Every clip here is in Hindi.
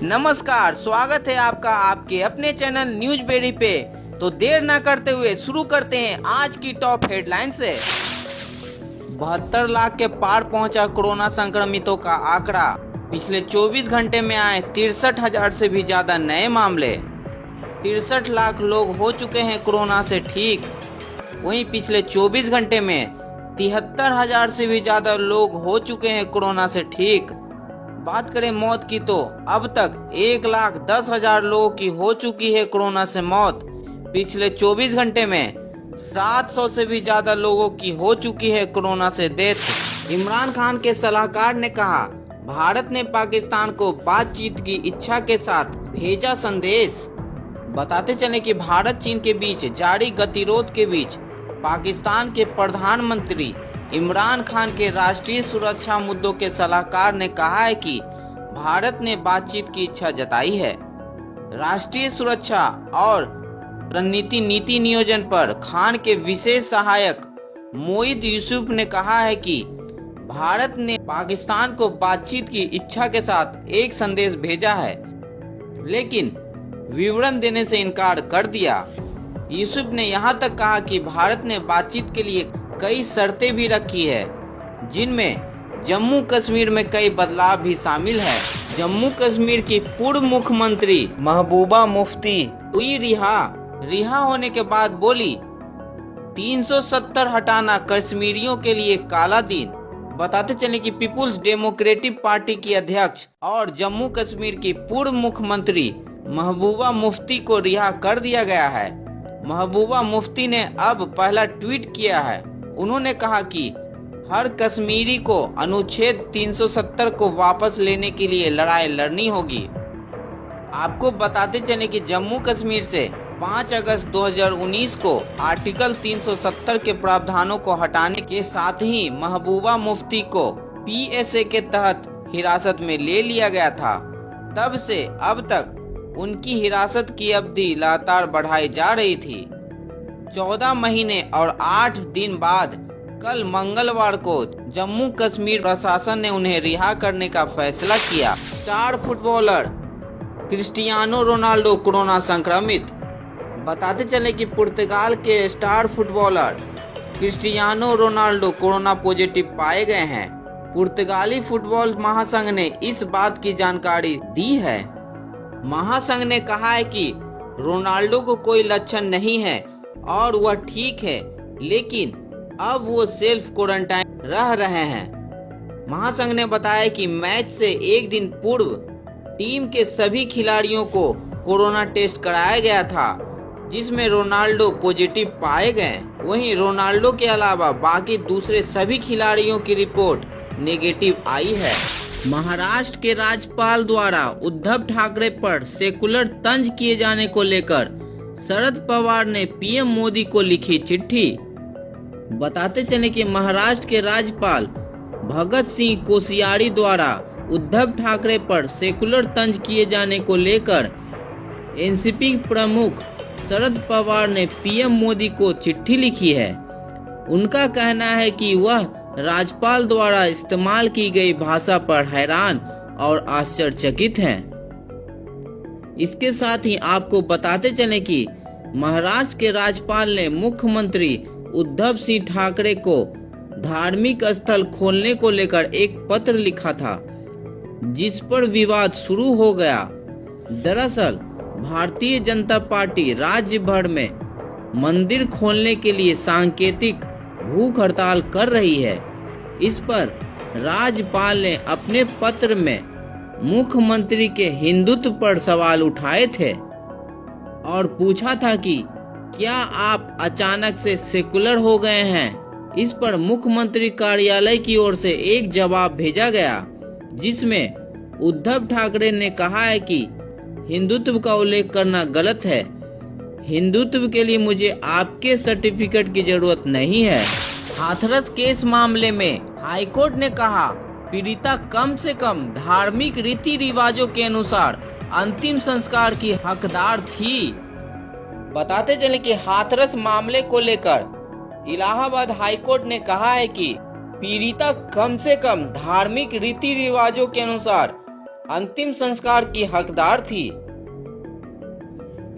नमस्कार, स्वागत है आपका आपके अपने चैनल न्यूज बेरी पे। तो देर ना करते हुए शुरू करते हैं आज की टॉप हेडलाइन से। 72 लाख के पार पहुंचा कोरोना संक्रमितों का आंकड़ा। पिछले 24 घंटे में आए 63,000 से भी ज्यादा नए मामले। 63 लाख लोग हो चुके हैं कोरोना से ठीक। वहीं पिछले 24 घंटे में 73,000 से भी ज्यादा लोग हो चुके हैं कोरोना से ठीक। बात करें मौत की तो अब तक 1,10,000 लोगों की हो चुकी है कोरोना से मौत। पिछले 24 घंटे में 700 से भी ज्यादा लोगों की हो चुकी है कोरोना से डेथ। इमरान खान के सलाहकार ने कहा, भारत ने पाकिस्तान को बातचीत की इच्छा के साथ भेजा संदेश। बताते चले कि भारत चीन के बीच जारी गतिरोध के बीच पाकिस्तान के प्रधानमंत्री इमरान खान के राष्ट्रीय सुरक्षा मुद्दों के सलाहकार ने कहा है कि भारत ने बातचीत की इच्छा जताई है। राष्ट्रीय सुरक्षा और रणनीति नीति नियोजन पर खान के विशेष सहायक मोईद यूसुफ ने कहा है कि भारत ने पाकिस्तान को बातचीत की इच्छा के साथ एक संदेश भेजा है, लेकिन विवरण देने से इनकार कर दिया। यूसुफ ने यहां तक कहा कि भारत ने बातचीत के लिए कई शर्तें भी रखी है, जिनमें जम्मू कश्मीर में कई बदलाव भी शामिल है। जम्मू कश्मीर की पूर्व मुख्यमंत्री महबूबा मुफ्ती हुई रिहा होने के बाद बोली, 370 हटाना कश्मीरियों के लिए काला दिन। बताते चले कि पीपुल्स डेमोक्रेटिक पार्टी की अध्यक्ष और जम्मू कश्मीर की पूर्व मुख्यमंत्री महबूबा मुफ्ती को रिहा कर दिया गया है। महबूबा मुफ्ती ने अब पहला ट्वीट किया है। उन्होंने कहा कि हर कश्मीरी को अनुच्छेद 370 को वापस लेने के लिए लड़ाई लड़नी होगी। आपको बताते चले कि जम्मू कश्मीर से 5 अगस्त 2019 को आर्टिकल 370 के प्रावधानों को हटाने के साथ ही महबूबा मुफ्ती को PSA के तहत हिरासत में ले लिया गया था। तब से अब तक उनकी हिरासत की अवधि लगातार बढ़ाई जा रही थी। 14 महीने और 8 दिन बाद कल मंगलवार को जम्मू कश्मीर प्रशासन ने उन्हें रिहा करने का फैसला किया। Star footballer Cristiano Ronaldo corona संक्रमित। बताते चले कि पुर्तगाल के star footballer Cristiano Ronaldo corona positive पाए गए हैं। पुर्तगाली फुटबॉल महासंघ ने इस बात की जानकारी दी है। महासंघ ने कहा है कि रोनाल्डो को कोई लक्षण नहीं है और वह ठीक है, लेकिन अब वो सेल्फ क्वारंटाइन रह रहे हैं। महासंघ ने बताया कि मैच से एक दिन पूर्व टीम के सभी खिलाड़ियों को कोरोना टेस्ट कराया गया था, जिसमें रोनाल्डो पॉजिटिव पाए गए। वहीं रोनाल्डो के अलावा बाकी दूसरे सभी खिलाड़ियों की रिपोर्ट नेगेटिव आई है। महाराष्ट्र के राज्यपाल द्वारा उद्धव ठाकरे पर सेकुलर तंज किए जाने को लेकर शरद पवार ने PM मोदी को लिखी चिट्ठी। बताते चले कि महाराष्ट्र के राज्यपाल भगत सिंह कोश्यारी द्वारा उद्धव ठाकरे पर सेकुलर तंज किए जाने को लेकर NCP प्रमुख शरद पवार ने PM मोदी को चिट्ठी लिखी है। उनका कहना है कि वह राज्यपाल द्वारा इस्तेमाल की गई भाषा पर हैरान और आश्चर्यचकित हैं। इसके साथ ही आपको बताते चले कि महाराष्ट्र के राज्यपाल ने मुख्यमंत्री उद्धव सिंह ठाकरे को धार्मिक स्थल खोलने को लेकर एक पत्र लिखा था, जिस पर विवाद शुरू हो गया। दरअसल भारतीय जनता पार्टी राज्य भर में मंदिर खोलने के लिए सांकेतिक भूख हड़ताल कर रही है। इस पर राज्यपाल ने अपने पत्र में मुख्यमंत्री के हिंदुत्व पर सवाल उठाए थे और पूछा था कि क्या आप अचानक से सेकुलर हो गए हैं। इस पर मुख्यमंत्री कार्यालय की ओर से एक जवाब भेजा गया, जिसमें उद्धव ठाकरे ने कहा है कि हिंदुत्व का उल्लेख करना गलत है। हिंदुत्व के लिए मुझे आपके सर्टिफिकेट की जरूरत नहीं है। हाथरस केस मामले में हाईकोर्ट ने कहा, पीड़िता कम से कम धार्मिक रीति रिवाजों के अनुसार अंतिम संस्कार की हकदार थी। बताते चले कि हाथरस मामले को लेकर इलाहाबाद हाईकोर्ट ने कहा है कि पीड़िता कम से कम धार्मिक रीति रिवाजों के अनुसार अंतिम संस्कार की हकदार थी।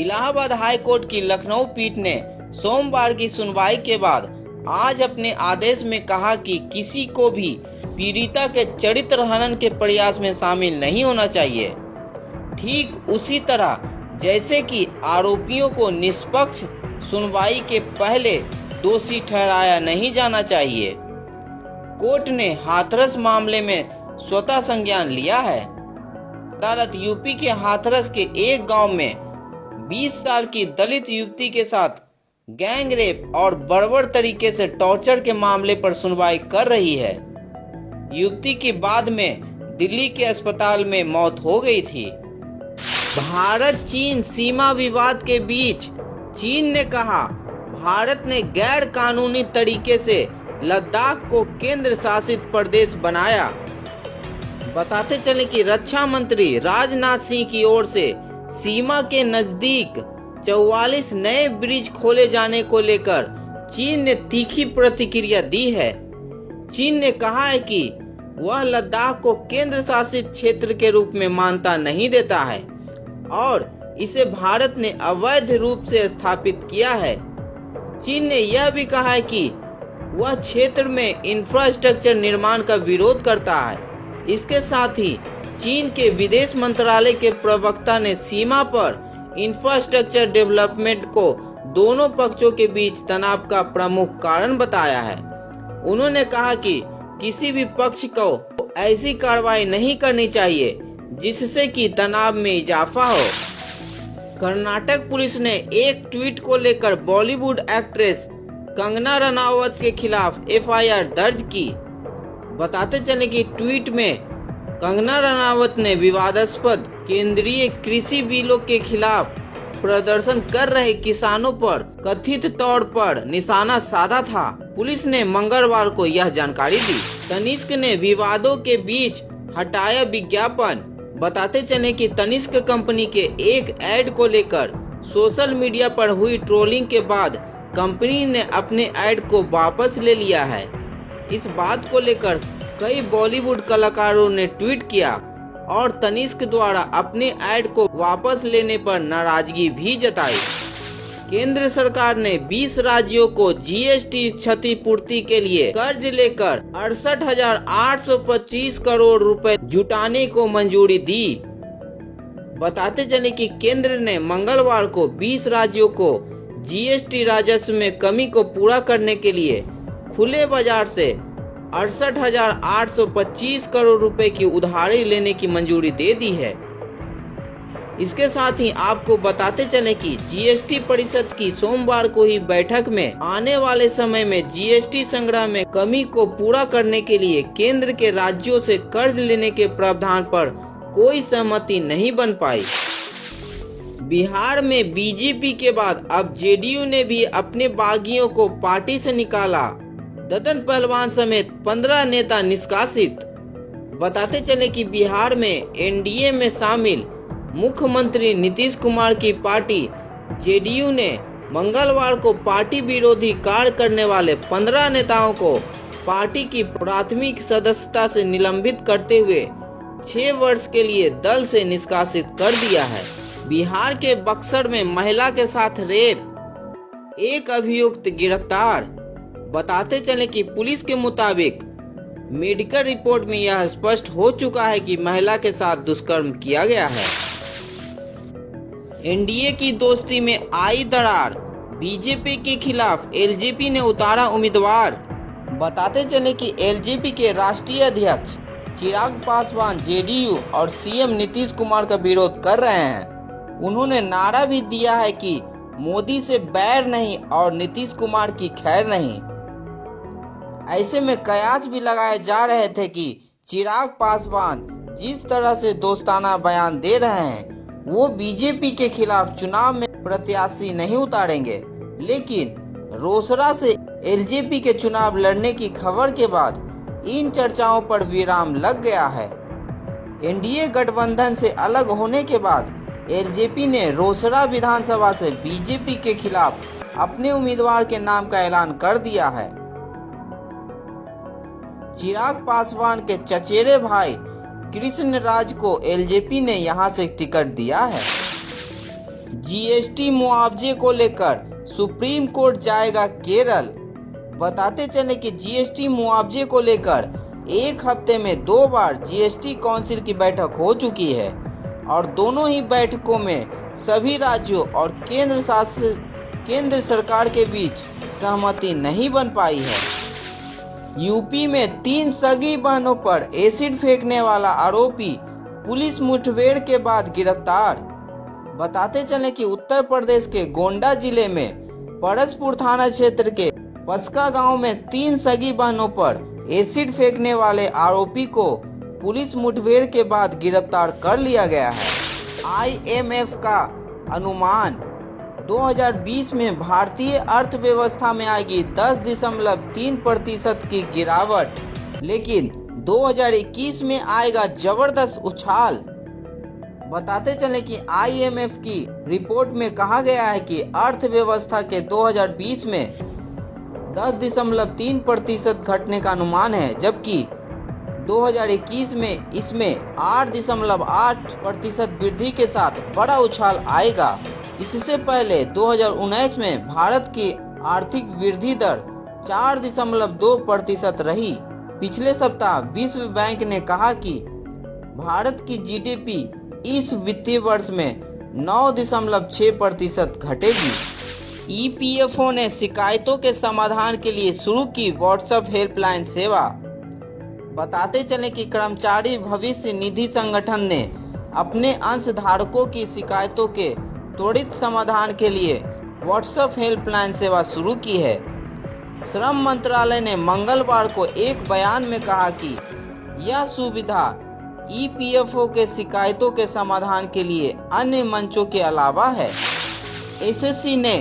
इलाहाबाद हाई कोर्ट की लखनऊ पीठ ने सोमवार की सुनवाई के बाद आज अपने आदेश में कहा कि किसी को भी पीड़िता के चरित्र हनन के प्रयास में शामिल नहीं होना चाहिए। ठीक उसी तरह जैसे कि आरोपियों को निष्पक्ष सुनवाई के पहले दोषी ठहराया नहीं जाना चाहिए। कोर्ट ने हाथरस मामले में स्वतः संज्ञान लिया है। अदालत यूपी के हाथरस के एक गांव में 20 साल की दलित युवती के साथ गैंग रेप और बर्बर तरीके से टॉर्चर के मामले पर सुनवाई कर रही है। युवती की बाद में दिल्ली के अस्पताल में मौत हो गई थी। भारत चीन सीमा विवाद के बीच चीन ने कहा भारत ने गैर कानूनी तरीके से लद्दाख को केंद्र शासित प्रदेश बनाया। बताते चले कि रक्षा मंत्री राजनाथ सिंह की ओर से सीमा के नजदीक 44 नए ब्रिज खोले जाने को लेकर चीन ने तीखी प्रतिक्रिया दी है। चीन ने कहा है कि वह लद्दाख को केंद्र शासित क्षेत्र के रूप में मान्यता नहीं देता है और इसे भारत ने अवैध रूप से स्थापित किया है। चीन ने यह भी कहा है कि वह क्षेत्र में इंफ्रास्ट्रक्चर निर्माण का विरोध करता है। इसके साथ ही चीन के विदेश मंत्रालय के प्रवक्ता ने सीमा पर इंफ्रास्ट्रक्चर डेवलपमेंट को दोनों पक्षों के बीच तनाव का प्रमुख कारण बताया है। उन्होंने कहा कि किसी भी पक्ष को ऐसी कार्रवाई नहीं करनी चाहिए जिससे कि तनाव में इजाफा हो। कर्नाटक पुलिस ने एक ट्वीट को लेकर बॉलीवुड एक्ट्रेस कंगना रनावत के खिलाफ FIR दर्ज की। बताते चले कि ट्वीट में कंगना रनावत ने विवादास्पद केंद्रीय कृषि बिलों के खिलाफ प्रदर्शन कर रहे किसानों पर कथित तौर पर निशाना साधा था। पुलिस ने मंगलवार को यह जानकारी दी। तनिष्क ने विवादों के बीच हटाया विज्ञापन। बताते चले कि तनिष्क कंपनी के एक ऐड को लेकर सोशल मीडिया पर हुई ट्रोलिंग के बाद कंपनी ने अपने ऐड को वापस ले लिया है। इस बात को लेकर कई बॉलीवुड कलाकारों ने ट्वीट किया और तनिष्क द्वारा अपने ऐड को वापस लेने पर नाराजगी भी जताई। केंद्र सरकार ने 20 राज्यों को GST क्षतिपूर्ति के लिए कर्ज लेकर 68,825 करोड़ रुपए जुटाने को मंजूरी दी। बताते चले कि केंद्र ने मंगलवार को 20 राज्यों को GST राजस्व में कमी को पूरा करने के लिए खुले बाजार से 68,825 करोड़ रुपए की उधारी लेने की मंजूरी दे दी है। इसके साथ ही आपको बताते चले कि GST परिषद की सोमवार को ही बैठक में आने वाले समय में GST संग्रह में कमी को पूरा करने के लिए केंद्र के राज्यों से कर्ज लेने के प्रावधान पर कोई सहमति नहीं बन पाई। बिहार में बीजेपी के बाद अब JDU ने भी अपने बागियों को पार्टी से निकाला। ददन पहलवान समेत 15 नेता निष्कासित। बताते चले कि बिहार में NDA में शामिल मुख्यमंत्री नीतीश कुमार की पार्टी JDU ने मंगलवार को पार्टी विरोधी कार्य करने वाले 15 नेताओं को पार्टी की प्राथमिक सदस्यता से निलंबित करते हुए 6 वर्ष के लिए दल से निष्कासित कर दिया है। बिहार के बक्सर में महिला के साथ रेप, एक अभियुक्त गिरफ्तार। बताते चले कि पुलिस के मुताबिक मेडिकल रिपोर्ट में यह स्पष्ट हो चुका है कि महिला के साथ दुष्कर्म किया गया है। NDA की दोस्ती में आई दरार, बीजेपी के खिलाफ LJP ने उतारा उम्मीदवार। बताते चले कि LJP के राष्ट्रीय अध्यक्ष चिराग पासवान JDU और CM नीतीश कुमार का विरोध कर रहे हैं। उन्होंने नारा भी दिया है कि मोदी से बैर नहीं और नीतीश कुमार की खैर नहीं। ऐसे में कयास भी लगाए जा रहे थे कि चिराग पासवान जिस तरह से दोस्ताना बयान दे रहे हैं वो बीजेपी के खिलाफ चुनाव में प्रत्याशी नहीं उतारेंगे। लेकिन रोसड़ा से LJP के चुनाव लड़ने की खबर के बाद इन चर्चाओं पर विराम लग गया है। NDA गठबंधन से अलग होने के बाद LJP ने रोसड़ा विधानसभा से बीजेपी के खिलाफ अपने उम्मीदवार के नाम का ऐलान कर दिया है। चिराग पासवान के चचेरे भाई कृष्ण राज को एलजेपी ने यहां से टिकट दिया है। जीएसटी मुआवजे को लेकर सुप्रीम कोर्ट जाएगा केरल। बताते चले कि जीएसटी मुआवजे को लेकर एक हफ्ते में 2 बार जीएसटी काउंसिल की बैठक हो चुकी है और दोनों ही बैठकों में सभी राज्यों और केंद्र सरकार के बीच सहमति नहीं बन पाई है। यूपी में 3 सगी बहनों पर एसिड फेंकने वाला आरोपी पुलिस मुठभेड़ के बाद गिरफ्तार। बताते चले कि उत्तर प्रदेश के गोंडा जिले में परसपुर थाना क्षेत्र के पसका गांव में 3 सगी बहनों पर एसिड फेंकने वाले आरोपी को पुलिस मुठभेड़ के बाद गिरफ्तार कर लिया गया है। आईएमएफ का अनुमान 2020 में भारतीय अर्थव्यवस्था में आएगी 10.3% की गिरावट, लेकिन 2021 में आएगा जबरदस्त उछाल। बताते चले कि आईएमएफ की रिपोर्ट में कहा गया है कि अर्थव्यवस्था के 2020 में 10.3% घटने का अनुमान है, जबकि 2021 में इसमें 8.8% वृद्धि के साथ बड़ा उछाल आएगा। इससे पहले 2019 में भारत की आर्थिक वृद्धि दर 4.2% रही। पिछले सप्ताह विश्व बैंक ने कहा कि भारत की जीडीपी इस वित्तीय वर्ष में 9.6% घटेगी। ईपीएफओ ने शिकायतों के समाधान के लिए शुरू की व्हाट्सएप हेल्पलाइन सेवा। बताते चले कि कर्मचारी भविष्य निधि संगठन ने अपने अंशधारकों की शिकायतों के त्वरित समाधान के लिए व्हाट्सएप हेल्पलाइन सेवा शुरू की है। श्रम मंत्रालय ने मंगलवार को एक बयान में कहा कि यह सुविधा ईपीएफओ के शिकायतों के समाधान के लिए अन्य मंचों के अलावा है। एसएससी ने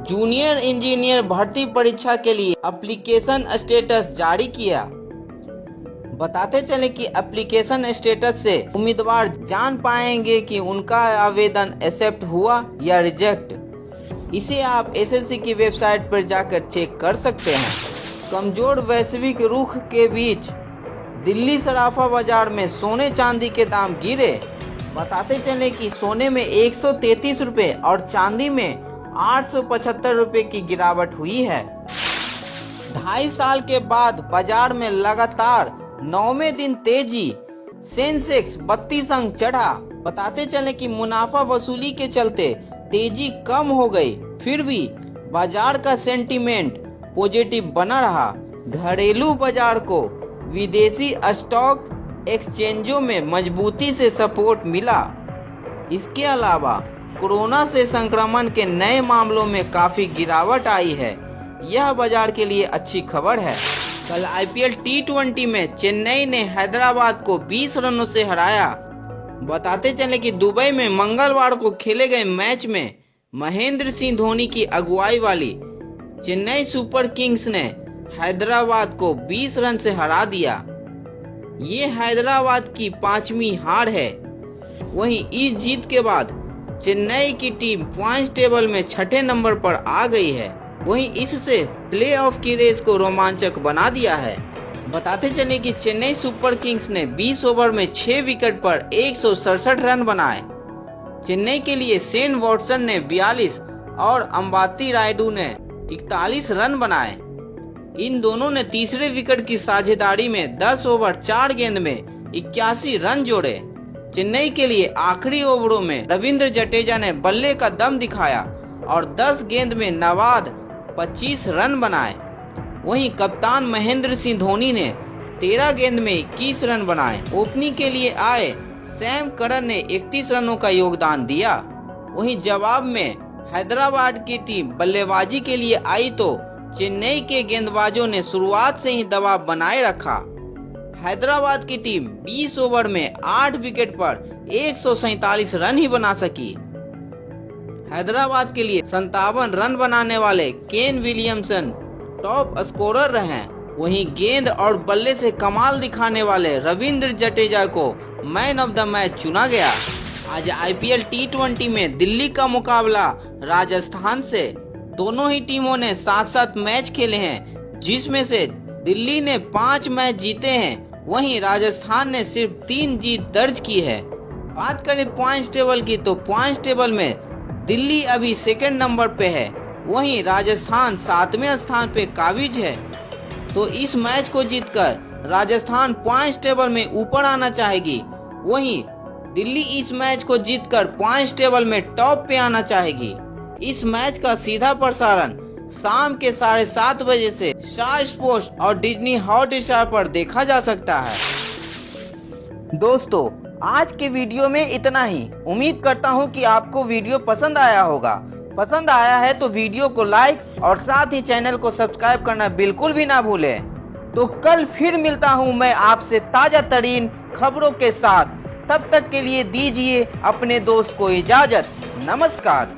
जूनियर इंजीनियर भर्ती परीक्षा के लिए एप्लीकेशन स्टेटस जारी किया। बताते चले कि एप्लीकेशन स्टेटस से उम्मीदवार जान पाएंगे कि उनका आवेदन एक्सेप्ट हुआ या रिजेक्ट। इसे आप एसएससी की वेबसाइट पर जाकर चेक कर सकते हैं। कमजोर वैश्विक रुख के बीच दिल्ली सराफा बाजार में सोने चांदी के दाम गिरे। बताते चले कि सोने में 133 रुपए और चांदी में 875 रुपए की गिरावट हुई है। 2.5 साल के बाद बाजार में लगातार 9वें दिन तेजी, सेंसेक्स 32 अंक चढ़ा। बताते चले कि मुनाफा वसूली के चलते तेजी कम हो गई, फिर भी बाजार का सेंटीमेंट पॉजिटिव बना रहा। घरेलू बाजार को विदेशी स्टॉक एक्सचेंजों में मजबूती से सपोर्ट मिला। इसके अलावा कोरोना से संक्रमण के नए मामलों में काफी गिरावट आई है। यह बाजार के लिए अच्छी खबर है। कल आईपीएल टी20 में चेन्नई ने हैदराबाद को 20 रनों से हराया। बताते चले कि दुबई में मंगलवार को खेले गए मैच में महेंद्र सिंह धोनी की अगुवाई वाली चेन्नई सुपर किंग्स ने हैदराबाद को 20 रन से हरा दिया। ये हैदराबाद की 5वीं हार है। वहीं इस जीत के बाद चेन्नई की टीम पॉइंट्स टेबल में 6ठे नंबर पर आ गई है। वहीं इससे प्लेऑफ की रेस को रोमांचक बना दिया है। बताते चले कि चेन्नई सुपर किंग्स ने 20 ओवर में 6 विकेट पर 167 रन बनाए। चेन्नई के लिए शेन वॉटसन ने 42 और अंबाती रायडू ने 41 रन बनाए। इन दोनों ने तीसरे विकेट की साझेदारी में 10 ओवर 4 गेंद में 81 रन जोड़े। चेन्नई के लिए आखिरी ओवरों में रविंद्र जडेजा ने बल्ले का दम दिखाया और 10 गेंद में नवाद 25 रन बनाए। वहीं कप्तान महेंद्र सिंह धोनी ने 13 गेंद में 21 रन बनाए। ओपनिंग के लिए आए सैम करन ने 31 रनों का योगदान दिया। वहीं जवाब में हैदराबाद की टीम बल्लेबाजी के लिए आई तो चेन्नई के गेंदबाजों ने शुरुआत से ही दबाव बनाए रखा। हैदराबाद की टीम 20 ओवर में 8 विकेट पर 147 रन ही बना सकी। हैदराबाद के लिए 57 रन बनाने वाले केन विलियमसन टॉप स्कोरर रहे। वहीं गेंद और बल्ले से कमाल दिखाने वाले रविंद्र जडेजा को मैन ऑफ द मैच चुना गया। आज आईपीएल टी20 में दिल्ली का मुकाबला राजस्थान से। दोनों ही टीमों ने 7-7 मैच खेले हैं, जिसमें से दिल्ली ने 5 मैच जीते हैं वहीं राजस्थान ने सिर्फ 3 जीत दर्ज की है। बात करें पॉइंट्स टेबल की तो पॉइंट्स टेबल में दिल्ली अभी सेकंड नंबर पे है, वहीं राजस्थान 7वें स्थान पे काबिज है। तो इस मैच को जीतकर राजस्थान पॉइंट्स टेबल में ऊपर आना चाहेगी, वहीं दिल्ली इस मैच को जीतकर पॉइंट्स टेबल में टॉप पे आना चाहेगी। इस मैच का सीधा प्रसारण शाम के 7:30 बजे से स्टार स्पोर्ट्स और डिज्नी हॉटस्टार पर देखा जा सकता है। दोस्तों, आज के वीडियो में इतना ही। उम्मीद करता हूं कि आपको वीडियो पसंद आया होगा। पसंद आया है तो वीडियो को लाइक और साथ ही चैनल को सब्सक्राइब करना बिल्कुल भी ना भूलें। तो कल फिर मिलता हूं मैं आपसे ताजा तरीन खबरों के साथ। तब तक के लिए दीजिए अपने दोस्त को इजाजत। नमस्कार।